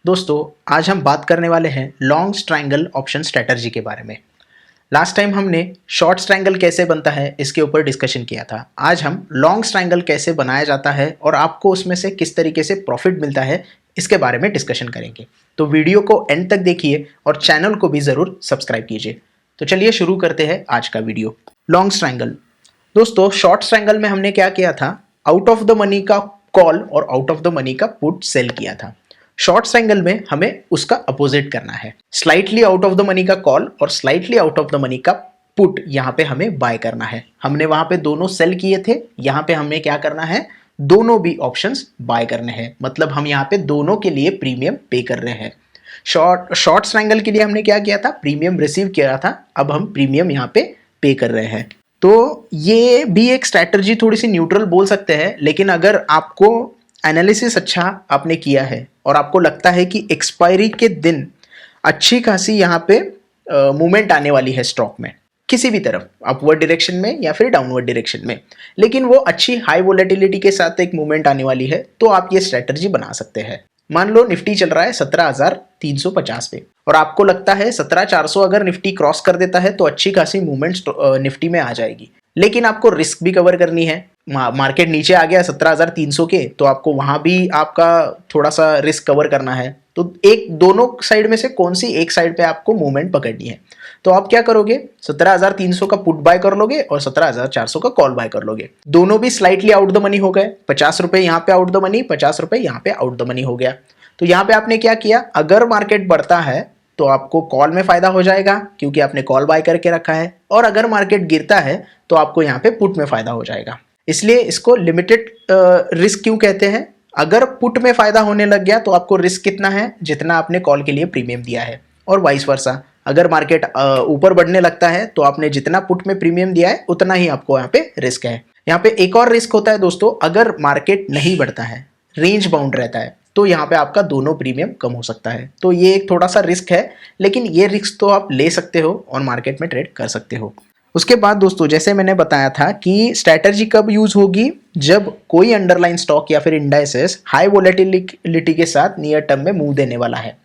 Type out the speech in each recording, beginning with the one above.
दोस्तों, आज हम बात करने वाले हैं लॉन्ग ट्रायंगल ऑप्शन स्ट्रेटजी के बारे में। लास्ट टाइम हमने शॉर्ट ट्रायंगल कैसे बनता है इसके ऊपर डिस्कशन किया था। आज हम लॉन्ग ट्रायंगल कैसे बनाया जाता है और आपको उसमें से किस तरीके से प्रॉफिट मिलता है इसके बारे में डिस्कशन करेंगे। तो वीडियो को एंड तक देखिए और चैनल को भी ज़रूर सब्सक्राइब कीजिए। तो चलिए शुरू करते हैं आज का वीडियो। Long triangle. दोस्तों, शॉर्ट ट्रायंगल में हमने क्या किया था, आउट ऑफ द मनी का कॉल और आउट ऑफ द मनी का पुट सेल किया था। शॉर्ट ट्रायंगल में हमें उसका अपोजिट करना है, slightly out of the money का कॉल और slightly out of the money का पुट यहाँ पे हमें बाय करना है। हमने वहां पे दोनों सेल किए थे, यहाँ पे हमें क्या करना है, दोनों भी ऑप्शंस बाय करने हैं। मतलब हम यहाँ पे दोनों के लिए प्रीमियम पे कर रहे हैं। शॉर्ट ट्रायंगल के लिए हमने क्या किया था, प्रीमियम रिसीव किया था, अब हम प्रीमियम यहाँ पे कर रहे हैं। तो ये भी एक स्ट्रैटेजी थोड़ी सी न्यूट्रल बोल सकते हैं, लेकिन अगर आपको एनालिसिस अच्छा आपने किया है और आपको लगता है कि एक्सपायरी के दिन अच्छी खासी यहाँ पे मूवमेंट आने वाली है स्टॉक में, किसी भी तरफ, अपवर्ड डायरेक्शन में या फिर डाउनवर्ड डायरेक्शन में, लेकिन वो अच्छी हाई वोलेटिलिटी के साथ एक मूवमेंट आने वाली है, तो आप ये स्ट्रैटेजी बना सकते हैं। मान लो निफ्टी चल रहा है 17,350 पे और आपको लगता है 17,400 अगर निफ्टी क्रॉस कर देता है तो अच्छी खासी मूवमेंट निफ्टी में आ जाएगी, लेकिन आपको रिस्क भी कवर करनी है। मार्केट नीचे आ गया 17,300 के, तो आपको वहां भी आपका थोड़ा सा रिस्क कवर करना है। तो एक दोनों साइड में से कौन सी एक साइड पे आपको मूवमेंट पकड़नी है, तो आप क्या करोगे, 17,300 का पुट बाय कर लोगे और 17,400 का कॉल बाय कर लोगे। दोनों भी स्लाइटली आउट द मनी हो गए, 50 रुपए यहाँ पे आउट द मनी, 50 रुपए यहाँ पे आउट द मनी हो गया। तो यहाँ पे आपने क्या किया, अगर मार्केट बढ़ता है तो आपको कॉल में फायदा हो जाएगा क्योंकि आपने कॉल बाय करके रखा है, और अगर मार्केट गिरता है तो आपको यहाँ पे पुट में फायदा हो जाएगा। इसलिए इसको लिमिटेड रिस्क क्यों कहते हैं। अगर पुट में फायदा होने लग गया तो आपको रिस्क कितना है, जितना आपने कॉल के लिए प्रीमियम दिया है, और वाइस वर्सा। अगर मार्केट ऊपर बढ़ने लगता है तो आपने जितना पुट में प्रीमियम दिया है उतना ही आपको यहाँ पे रिस्क है। यहाँ पे एक और रिस्क होता है दोस्तों, अगर मार्केट नहीं बढ़ता है, रेंज बाउंड रहता है, तो यहाँ पे आपका दोनों प्रीमियम कम हो सकता है। तो ये एक थोड़ा सा रिस्क है, लेकिन ये रिस्क तो आप ले सकते हो और मार्केट में ट्रेड कर सकते हो। उसके बाद दोस्तों, जैसे मैंने बताया था कि स्ट्रैटेजी कब यूज होगी, जब कोई अंडरलाइन स्टॉक या फिर इंडाइसेस हाई वोलेटिलिटी के साथ नियर टर्म में मूव देने वाला है,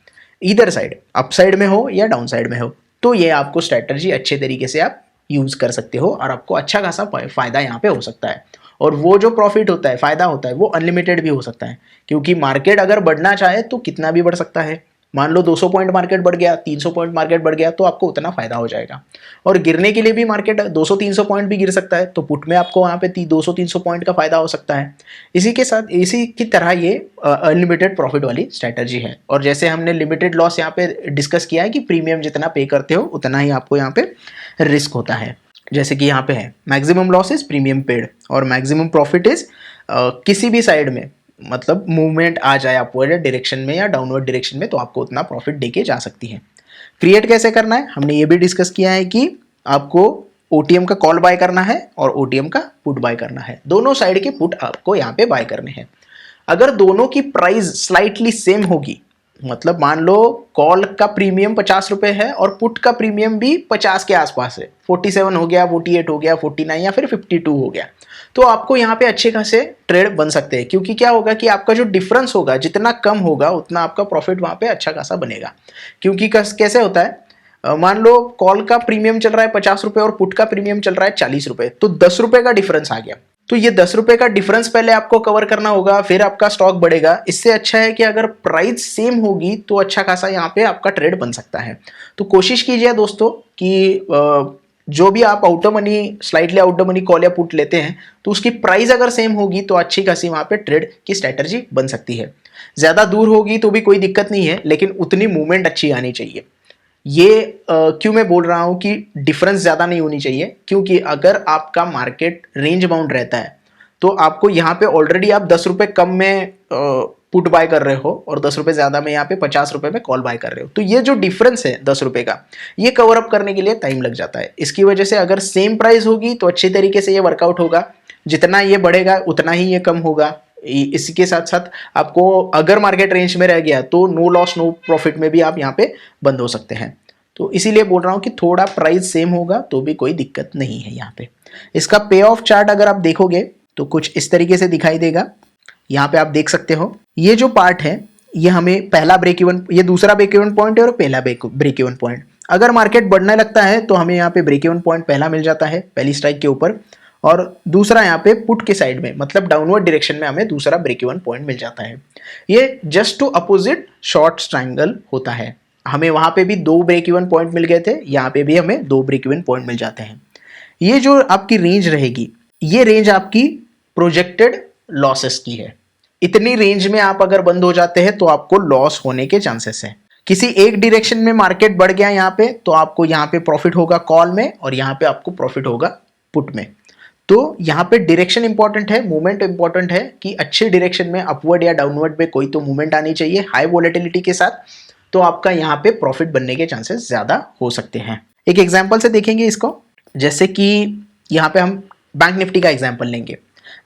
इधर साइड, अप साइड में हो या डाउन साइड में हो, तो ये आपको स्ट्रैटेजी अच्छे तरीके से आप यूज कर सकते हो और आपको अच्छा खासा फायदा यहाँ पे हो सकता है। और वो जो प्रॉफिट होता है, फायदा होता है, वो अनलिमिटेड भी हो सकता है, क्योंकि मार्केट अगर बढ़ना चाहे तो कितना भी बढ़ सकता है। मान लो 200 पॉइंट मार्केट बढ़ गया, 300 पॉइंट मार्केट बढ़ गया, तो आपको उतना फायदा हो जाएगा। और गिरने के लिए भी मार्केट 200-300 पॉइंट भी गिर सकता है, तो पुट में आपको वहाँ पे 200-300 पॉइंट का फायदा हो सकता है। इसी के साथ, इसी की तरह ये अनलिमिटेड प्रॉफिट वाली स्ट्रैटेजी है। और जैसे हमने लिमिटेड लॉस यहाँ पे डिस्कस किया है कि प्रीमियम जितना पे करते हो उतना ही आपको यहाँ पे रिस्क होता है। जैसे कि यहाँ पे है maximum loss is premium paid और मैक्सिमम प्रॉफिट इज किसी भी साइड में, मतलब मूवमेंट आ जाए अपवर्ड डायरेक्शन में या डाउनवर्ड डायरेक्शन में, तो आपको उतना प्रॉफिट देके जा सकती है। क्रिएट कैसे करना है, हमने ये भी डिस्कस किया है कि आपको ओटीएम का कॉल बाय करना है और ओटीएम का पुट बाय करना है। दोनों साइड के पुट आपको यहाँ पे बाय करने हैं। अगर दोनों की प्राइस स्लाइटली सेम होगी, मतलब मान लो कॉल का प्रीमियम 50 रुपए है और पुट का प्रीमियम भी 50 के आसपास है, 47 हो गया, 48 हो गया, 49 या फिर 52 हो गया, तो आपको यहाँ पे अच्छे खासे ट्रेड बन सकते हैं। क्योंकि क्या होगा कि आपका जो डिफरेंस होगा, जितना कम होगा उतना आपका प्रॉफिट वहाँ पे अच्छा खासा बनेगा। क्योंकि कैसे होता है, मान लो कॉल का प्रीमियम चल रहा है 50 रुपए और पुट का प्रीमियम चल रहा है 40 रुपए, तो 10 रुपए का डिफरेंस आ गया। तो ये 10 रुपए का डिफरेंस पहले आपको कवर करना होगा, फिर आपका स्टॉक बढ़ेगा। इससे अच्छा है कि अगर प्राइस सेम होगी तो अच्छा खासा यहाँ पे आपका ट्रेड बन सकता है। तो कोशिश कीजिए दोस्तों कि जो भी आप out of money, slightly out of money call या पुट लेते हैं, तो उसकी प्राइस अगर सेम होगी तो अच्छी खासी वहाँ पे ट्रेड की स्ट्रैटेजी बन सकती है। ज़्यादा दूर होगी तो भी कोई दिक्कत नहीं है, लेकिन उतनी मूवमेंट अच्छी आनी चाहिए। ये क्यों मैं बोल रहा हूं कि डिफरेंस ज़्यादा नहीं होनी चाहिए, क्योंकि अगर आपका मार्केट रेंज बाउंड रहता है तो आपको यहाँ पे ऑलरेडी आप 10 रुपये कम में पुट बाय कर रहे हो और 10 रुपये ज़्यादा में यहाँ पे 50 रुपये में कॉल बाय कर रहे हो, तो ये जो डिफरेंस है 10 रुपये का, ये कवर अप करने के लिए टाइम लग जाता है। इसकी वजह से अगर सेम प्राइस होगी तो अच्छे तरीके से ये वर्कआउट होगा, जितना ये बढ़ेगा उतना ही ये कम होगा। इसी के साथ साथ आपको अगर मार्केट रेंज में रह गया तो नो लॉस नो प्रॉफिट में भी आप यहाँ पे बंद हो सकते हैं। तो इसीलिए बोल रहा हूँ कि थोड़ा प्राइस सेम होगा तो भी कोई दिक्कत नहीं है यहाँ पे। इसका पे ऑफ चार्ट अगर आप देखोगे तो कुछ इस तरीके से दिखाई देगा। यहाँ पे आप देख सकते हो, ये जो पार्ट है ये हमें पहला ब्रेक इवन, ये दूसरा ब्रेक इवन पॉइंट है और पहला ब्रेक इवन पॉइंट। अगर मार्केट बढ़ने लगता है तो हमें यहाँ पे ब्रेक इवन पॉइंट पहला मिल जाता है पहली स्ट्राइक के ऊपर, और दूसरा यहाँ पे पुट के साइड में मतलब डाउनवर्ड डायरेक्शन में हमें दूसरा ब्रेक इवन पॉइंट मिल जाता है। ये just to opposite short triangle होता है। हमें वहां पे भी 2 ब्रेक इवन पॉइंट मिल गए थे, यहाँ पे भी हमें 2 ब्रेक इवन पॉइंट मिल जाते हैं। ये जो आपकी रेंज रहेगी, ये रेंज आपकी प्रोजेक्टेड लॉसेस की है। इतनी रेंज में आप अगर बंद हो जाते हैं तो आपको लॉस होने के चांसेस है। किसी एक डायरेक्शन में मार्केट बढ़ गया यहाँ पे तो आपको यहाँ पे प्रॉफिट होगा कॉल में, और यहाँ पे आपको प्रॉफिट होगा पुट में। तो यहाँ पे डायरेक्शन इंपॉर्टेंट है, मूवमेंट इंपॉर्टेंट है कि अच्छे डायरेक्शन में अपवर्ड या डाउनवर्ड में कोई तो मूवमेंट आनी चाहिए हाई वोलेटिलिटी के साथ, तो आपका यहाँ पे प्रॉफिट बनने के चांसेस ज्यादा हो सकते हैं। एक एग्जाम्पल से देखेंगे इसको, जैसे कि यहाँ पे हम बैंक निफ्टी का एग्जाम्पल लेंगे।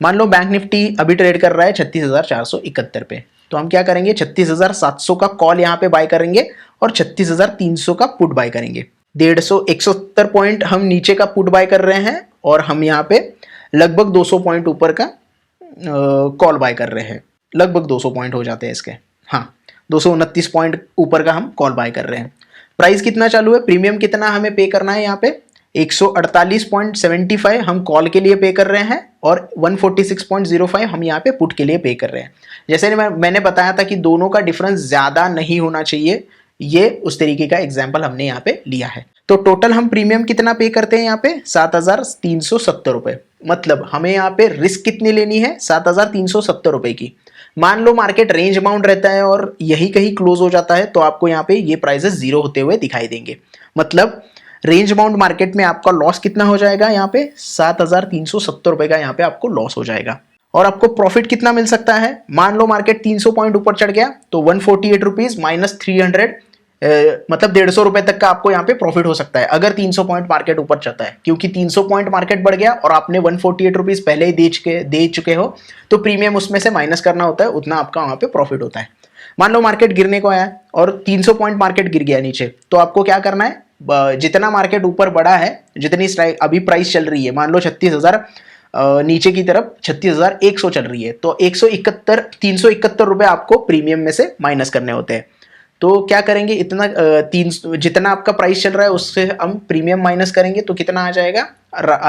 मान लो बैंक निफ्टी अभी ट्रेड कर रहा है 36,471 पे, तो हम क्या करेंगे 36,700 का कॉल यहाँ पे बाय करेंगे और 36,300 का पुट बाय करेंगे। 170 पॉइंट हम नीचे का पुट बाय कर रहे हैं और हम यहाँ पे लगभग 200 पॉइंट ऊपर का कॉल बाय कर रहे हैं। लगभग 200 पॉइंट हो जाते हैं इसके, हाँ 229 पॉइंट ऊपर का हम कॉल बाय कर रहे हैं। प्राइस कितना चालू है, प्रीमियम कितना हमें पे करना है, यहाँ पे 148.75 हम कॉल के लिए पे कर रहे हैं और 146.05 हम यहाँ पे पुट के लिए पे कर रहे हैं। जैसे मैंने बताया था कि दोनों का डिफरेंस ज्यादा नहीं होना चाहिए, ये उस तरीके का एग्जाम्पल हमने यहाँ पे लिया है। तो टोटल हम प्रीमियम कितना पे करते हैं यहाँ पे 7,370 रुपए, मतलब हमें यहाँ पे रिस्क कितनी लेनी है 7,370 रुपए की। मान लो मार्केट रेंज बाउंड रहता है और यही कहीं क्लोज हो जाता है तो आपको यहाँ पे ये प्राइसेस जीरो होते हुए दिखाई देंगे। मतलब रेंज बाउंड मार्केट में आपका लॉस कितना हो जाएगा, यहाँ पे 7,370 रुपए का यहाँ पे आपको लॉस हो जाएगा। और आपको प्रॉफिट कितना मिल सकता है, मान लो मार्केट 300 पॉइंट ऊपर चढ़ गया तो 148 रुपीज माइनस 300, मतलब 150 रुपए तक का आपको यहाँ पे प्रॉफिट हो सकता है अगर 300 पॉइंट मार्केट ऊपर चढ़ता है। क्योंकि 300 पॉइंट मार्केट बढ़ गया और आपने 148 रुपीज पहले ही दे चुके हो, तो प्रीमियम उसमें से माइनस करना होता है, उतना आपका वहां पे प्रॉफिट होता है। मान लो मार्केट गिरने को आया और 300 पॉइंट मार्केट गिर गया नीचे, तो आपको क्या करना है, जितना मार्केट ऊपर बढ़ा है, जितनी अभी प्राइस चल रही है, मान लो 36,000 नीचे की तरफ 36,100 चल रही है, तो 371 रुपए आपको प्रीमियम में से माइनस करने होते हैं। तो क्या करेंगे, इतना जितना आपका प्राइस चल रहा है उससे हम प्रीमियम माइनस करेंगे तो कितना आ जाएगा,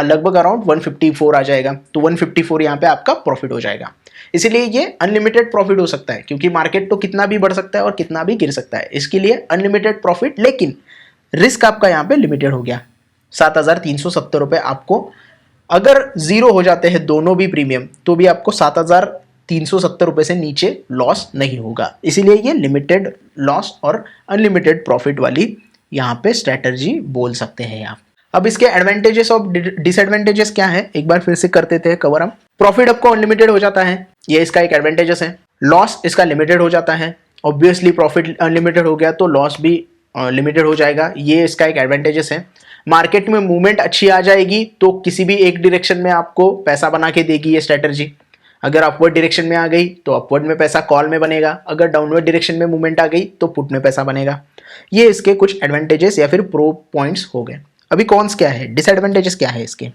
लगभग अराउंड 154 आ जाएगा। तो 154 यहाँ पे आपका प्रॉफिट हो जाएगा। इसीलिए ये अनलिमिटेड प्रॉफिट हो सकता है, क्योंकि मार्केट तो कितना भी बढ़ सकता है और कितना भी गिर सकता है, इसके लिए अनलिमिटेड प्रॉफिट, लेकिन रिस्क आपका यहाँ पे लिमिटेड हो गया। 7,370 रुपए आपको अगर जीरो हो जाते हैं दोनों भी प्रीमियम, तो भी आपको 7,370 रुपए से नीचे लॉस नहीं होगा। इसीलिए ये लिमिटेड लॉस और अनलिमिटेड प्रॉफिट वाली यहाँ पे स्ट्रेटजी बोल सकते हैं आप। अब इसके एडवांटेजेस और डिसएडवांटेजेस क्या है, एक बार फिर से कर देते हैं कवर हम। प्रॉफिट आपको अनलिमिटेड हो जाता है, ये इसका एक एडवांटेजेस है। लॉस इसका लिमिटेड हो जाता है, ऑब्वियसली प्रॉफिट अनलिमिटेड हो गया तो लॉस भी लिमिटेड हो जाएगा, ये इसका एक एडवांटेजेस है। मार्केट में मूवमेंट अच्छी आ जाएगी तो किसी भी एक डायरेक्शन में आपको पैसा बना के देगी ये स्ट्रेटजी। अगर अपवर्ड डायरेक्शन में आ गई तो अपवर्ड में पैसा कॉल में बनेगा, अगर डाउनवर्ड डायरेक्शन में मूवमेंट आ गई तो पुट में पैसा बनेगा। ये इसके कुछ एडवांटेजेस या फिर प्रो पॉइंट्स हो गए। अभी कॉन्स क्या है, डिसएडवांटेजेस क्या है इसके।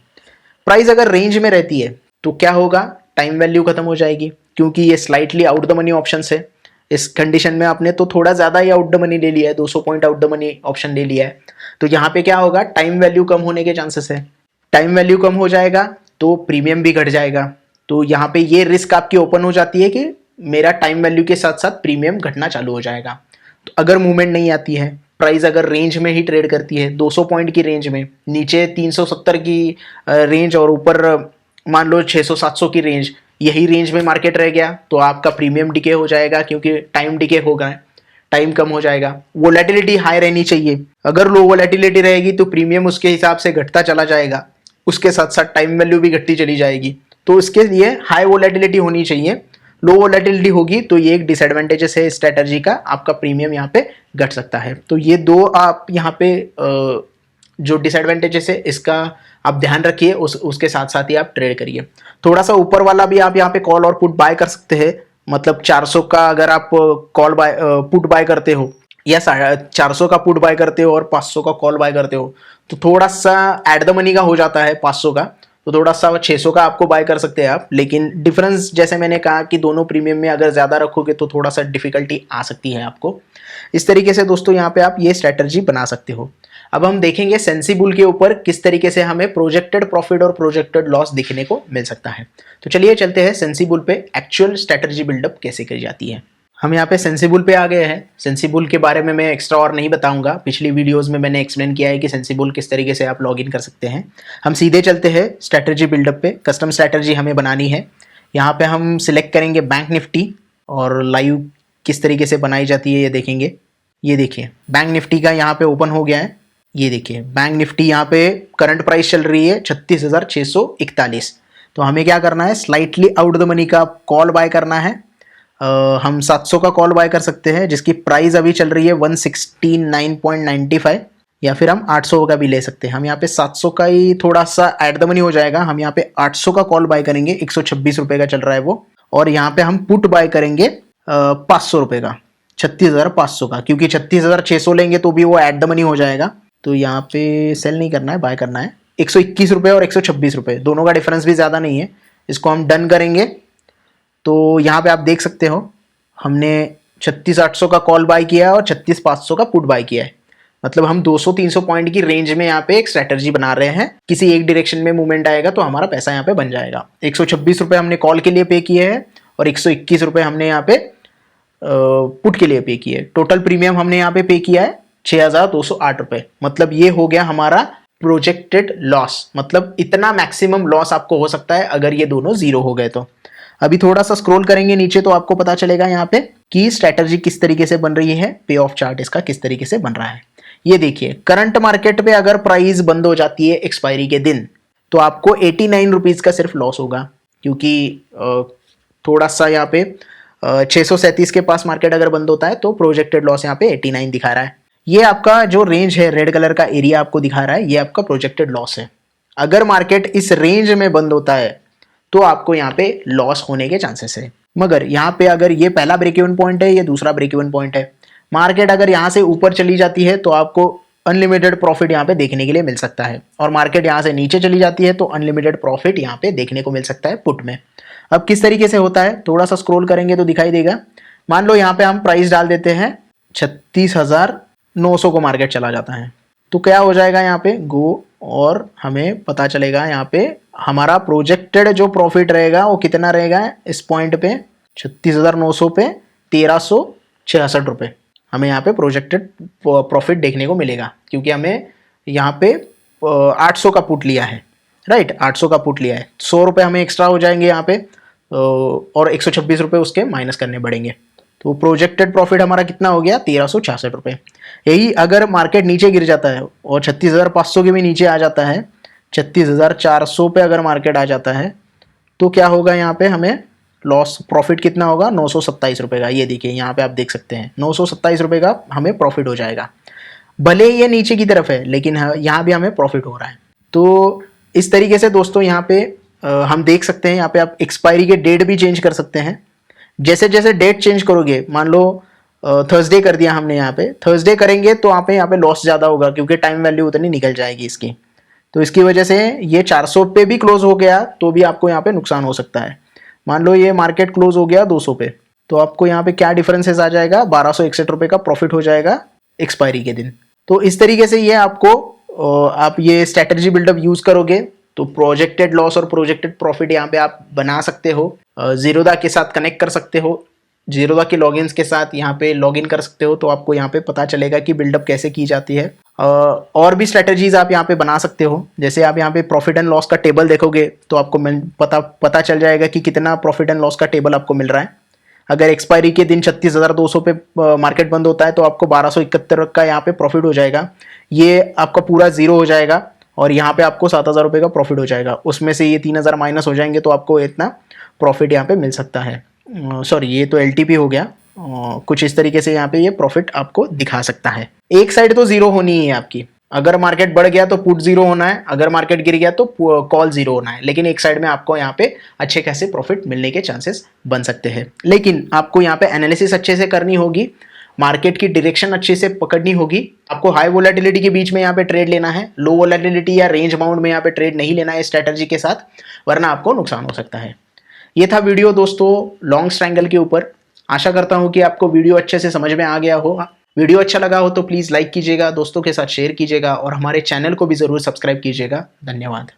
प्राइस अगर रेंज में रहती है तो क्या होगा, टाइम वैल्यू खत्म हो जाएगी, क्योंकि ये slightly out the money option है। इस कंडीशन में आपने तो थोड़ा ज्यादा ही आउट द मनी ले लिया है, 200 point out the money option ले लिया है, तो यहाँ पे क्या होगा, टाइम वैल्यू कम होने के चांसेस है। टाइम वैल्यू कम हो जाएगा तो प्रीमियम भी घट जाएगा। तो यहाँ पे ये रिस्क आपकी ओपन हो जाती है कि मेरा टाइम वैल्यू के साथ साथ प्रीमियम घटना चालू हो जाएगा। तो अगर मूवमेंट नहीं आती है, प्राइस अगर रेंज में ही ट्रेड करती है 200 पॉइंट की रेंज में, नीचे 370 की रेंज और ऊपर मान लो 600-700 की रेंज, यही रेंज में मार्केट रह गया तो आपका प्रीमियम डिके हो जाएगा, क्योंकि टाइम डिके होगा, टाइम कम हो जाएगा। वोलेटिलिटी हाई रहनी चाहिए, अगर लो वोलेटिलिटी रहेगी तो प्रीमियम उसके हिसाब से घटता चला जाएगा, उसके साथ साथ टाइम वैल्यू भी घटती चली जाएगी। तो इसके लिए हाई वोलेटिलिटी होनी चाहिए, लो वोलेटिलिटी होगी तो ये एक डिसएडवांटेजेस है स्ट्रेटजी का, आपका प्रीमियम यहाँ पे घट सकता है। तो ये दो आप यहाँ पे जो डिसएडवांटेजेस है इसका आप ध्यान रखिए, उसके साथ साथ ही आप ट्रेड करिए। थोड़ा सा ऊपर वाला भी आप यहाँ पे कॉल और पुट बाय कर सकते हैं, मतलब 400 का अगर आप कॉल बाय पुट बाय करते हो या 400 का पुट बाय करते हो और 500 का कॉल बाय करते हो, तो थोड़ा सा एट द मनी का हो जाता है 500 का, तो थोड़ा सा 600 का आपको बाय कर सकते हैं आप, लेकिन डिफरेंस जैसे मैंने कहा कि दोनों प्रीमियम में अगर ज़्यादा रखोगे तो थोड़ा सा डिफिकल्टी आ सकती है आपको। इस तरीके से दोस्तों यहाँ पे आप ये स्ट्रैटेजी बना सकते हो। अब हम देखेंगे सेंसिबुल के ऊपर किस तरीके से हमें प्रोजेक्टेड प्रॉफिट और प्रोजेक्टेड लॉस दिखने को मिल सकता है। तो चलिए चलते हैं सेंसिबुल पे, एक्चुअल स्ट्रैटेजी बिल्डअप कैसे करी जाती है। हम यहाँ पे सेंसिबुल पे आ गए हैं। सेंसिबुल के बारे में मैं एक्स्ट्रा और नहीं बताऊंगा, पिछली वीडियोस में मैंने एक्सप्लेन किया है कि सेंसिबुल किस तरीके से आप लॉग इन कर सकते हैं। हम सीधे चलते हैं स्ट्रैटेजी बिल्डअप पे। कस्टम स्ट्रैटेजी हमें बनानी है। यहाँ पे हम सिलेक्ट करेंगे बैंक निफ्टी और लाइव किस तरीके से बनाई जाती है ये देखेंगे। ये देखिए बैंक निफ्टी का यहाँ पे ओपन हो गया है। ये देखिए बैंक निफ्टी यहाँ पे करंट प्राइस चल रही है 36,641। तो हमें क्या करना है, स्लाइटली आउट द मनी का कॉल बाय करना है। हम 700 का कॉल बाय कर सकते हैं जिसकी प्राइस अभी चल रही है 169.95, या फिर हम 800 का भी ले सकते हैं। हम यहाँ पे 700 का ही थोड़ा सा एट द मनी हो जाएगा। हम यहाँ पे 800 का कॉल बाय करेंगे, 126 रुपये का चल रहा है वो। और यहाँ पे हम पुट बाय करेंगे 500 रुपये का, 36,500 का, क्योंकि 36,600 लेंगे तो भी वो एट द मनी हो जाएगा। तो यहाँ पे सेल नहीं करना है, बाय करना है। 121 रुपये और 126 रुपये, दोनों का डिफरेंस भी ज़्यादा नहीं है। इसको हम डन करेंगे। तो यहाँ पे आप देख सकते हो हमने 36,800 का कॉल बाय किया है और 36,500 का पुट बाय किया है। मतलब हम 200-300 पॉइंट की रेंज में यहाँ पे एक स्ट्रैटेजी बना रहे हैं। किसी एक डायरेक्शन में मूवमेंट आएगा तो हमारा पैसा यहाँ पे बन जाएगा। 126 रुपये हमने कॉल के लिए पे किए हैं और 121 रुपये हमने यहाँ पे पुट के लिए पे किए। टोटल प्रीमियम हमने यहाँ पे किया है 6,208 रुपये। मतलब ये हो गया हमारा प्रोजेक्टेड लॉस। मतलब इतना मैक्सिमम लॉस आपको हो सकता है अगर ये दोनों जीरो हो गए तो। अभी थोड़ा सा स्क्रॉल करेंगे नीचे तो आपको पता चलेगा यहाँ पे कि स्ट्रैटेजी किस तरीके से बन रही है, पे ऑफ चार्ट इसका किस तरीके से बन रहा है। ये देखिए करंट मार्केट पे अगर प्राइस बंद हो जाती है एक्सपायरी के दिन तो आपको 89 रुपीज़ का सिर्फ लॉस होगा, क्योंकि थोड़ा सा यहाँ पे 637 के पास मार्केट अगर बंद होता है तो प्रोजेक्टेड लॉस यहाँ पे 89 दिखा रहा है। ये आपका जो रेंज है, रेड कलर का एरिया आपको दिखा रहा है, ये आपका प्रोजेक्टेड लॉस है। अगर मार्केट इस रेंज में बंद होता है तो आपको यहाँ पे लॉस होने के चांसेस है। मगर यहाँ पे अगर ये पहला ब्रेक इवन पॉइंट है, ये दूसरा ब्रेक इवन पॉइंट है, मार्केट अगर यहाँ से ऊपर चली जाती है तो आपको अनलिमिटेड प्रॉफिट यहाँ पे देखने के लिए मिल सकता है, और मार्केट यहाँ से नीचे चली जाती है तो अनलिमिटेड प्रॉफिट यहाँ पे देखने को मिल सकता है पुट में। अब किस तरीके से होता है, थोड़ा सा स्क्रॉल करेंगे तो दिखाई देगा। मान लो यहाँ पे हम प्राइस डाल देते हैं 36,900 को, मार्केट चला जाता है तो क्या हो जाएगा यहाँ पे गो, और हमें पता चलेगा यहाँ पे हमारा प्रोजेक्टेड जो प्रॉफिट रहेगा वो कितना रहेगा इस पॉइंट पे 36,900 पे 1,366 रुपये हमें यहाँ पे प्रोजेक्टेड प्रॉफिट देखने को मिलेगा, क्योंकि हमें यहाँ पे 800 का पुट लिया है, राइट। 800 का पुट लिया है, 100 रुपये हमें एक्स्ट्रा हो जाएंगे यहाँ पे, और 126 रुपये उसके माइनस करने पड़ेंगे। तो प्रोजेक्टेड प्रॉफिट हमारा कितना हो गया 1,366 रुपये। यही अगर मार्केट नीचे गिर जाता है और 36,500 के भी नीचे आ जाता है, 36,400 पे अगर मार्केट आ जाता है तो क्या होगा, यहाँ पे हमें लॉस प्रॉफिट कितना होगा 927 रुपये का। ये देखिए यहाँ पे आप देख सकते हैं 927 रुपये का हमें प्रॉफिट हो जाएगा। भले ये नीचे की तरफ है लेकिन यहाँ भी हमें प्रॉफिट हो रहा है। तो इस तरीके से दोस्तों यहाँ पे हम देख सकते हैं, यहाँ पे आप एक्सपायरी के डेट भी चेंज कर सकते हैं। जैसे जैसे डेट चेंज करोगे, मान लो थर्सडे कर दिया हमने, यहाँ पे थर्सडे करेंगे तो यहाँ पे लॉस ज़्यादा होगा क्योंकि टाइम वैल्यू उतनी निकल जाएगी इसकी। तो इसकी वजह से ये 400 पे भी क्लोज हो गया तो भी आपको यहाँ पे नुकसान हो सकता है। मान लो ये मार्केट क्लोज हो गया 200 पे, तो आपको यहाँ पे क्या डिफरेंसेस आ जाएगा, 1261 रुपये का प्रॉफिट हो जाएगा एक्सपायरी के दिन। तो इस तरीके से ये आपको आप ये स्ट्रैटेजी बिल्डअप यूज करोगे तो प्रोजेक्टेड लॉस और प्रोजेक्टेड प्रॉफिट यहाँ पे आप बना सकते हो। जीरोदा के साथ कनेक्ट कर सकते हो, जीरोदा के लॉगिन्स के साथ यहाँ पे लॉगिन कर सकते हो, तो आपको यहाँ पे पता चलेगा कि बिल्डअप कैसे की जाती है। और भी स्ट्रेटजीज आप यहाँ पे बना सकते हो। जैसे आप यहाँ पे प्रॉफिट एंड लॉस का टेबल देखोगे तो आपको पता चल जाएगा कि कितना प्रॉफिट एंड लॉस का टेबल आपको मिल रहा है। अगर एक्सपायरी के दिन 36,200 पे मार्केट बंद होता है तो आपको 1271 का यहाँ पे प्रॉफिट हो जाएगा। ये आपका पूरा जीरो हो जाएगा और यहाँ पे आपको 7,000 रुपये का प्रॉफिट हो जाएगा। उसमें से ये 3,000 माइनस हो जाएंगे तो आपको इतना प्रॉफिट यहाँ पे मिल सकता है। सॉरी, ये तो LTP हो गया। कुछ इस तरीके से यहाँ पे ये प्रॉफिट आपको दिखा सकता है। एक साइड तो जीरो होनी ही है आपकी, अगर मार्केट बढ़ गया तो पुट जीरो होना है, अगर मार्केट गिर गया तो कॉल जीरो होना है। लेकिन एक साइड में आपको यहाँ पे अच्छे खासे प्रॉफिट मिलने के चांसेस बन सकते हैं। लेकिन आपको यहाँ पे एनालिसिस अच्छे से करनी होगी, मार्केट की डायरेक्शन अच्छे से पकड़नी होगी। आपको हाई वोलेटिलिटी के बीच में यहाँ पे ट्रेड लेना है, लो वोलेटिलिटी या रेंज बाउंड में यहाँ पे ट्रेड नहीं लेना है स्ट्रैटेजी के साथ, वरना आपको नुकसान हो सकता है। ये था वीडियो दोस्तों लॉन्ग ट्रायंगल के ऊपर। आशा करता हूँ कि आपको वीडियो अच्छे से समझ में आ गया हो। वीडियो अच्छा लगा हो तो प्लीज़ लाइक कीजिएगा, दोस्तों के साथ शेयर कीजिएगा और हमारे चैनल को भी ज़रूर सब्सक्राइब कीजिएगा। धन्यवाद।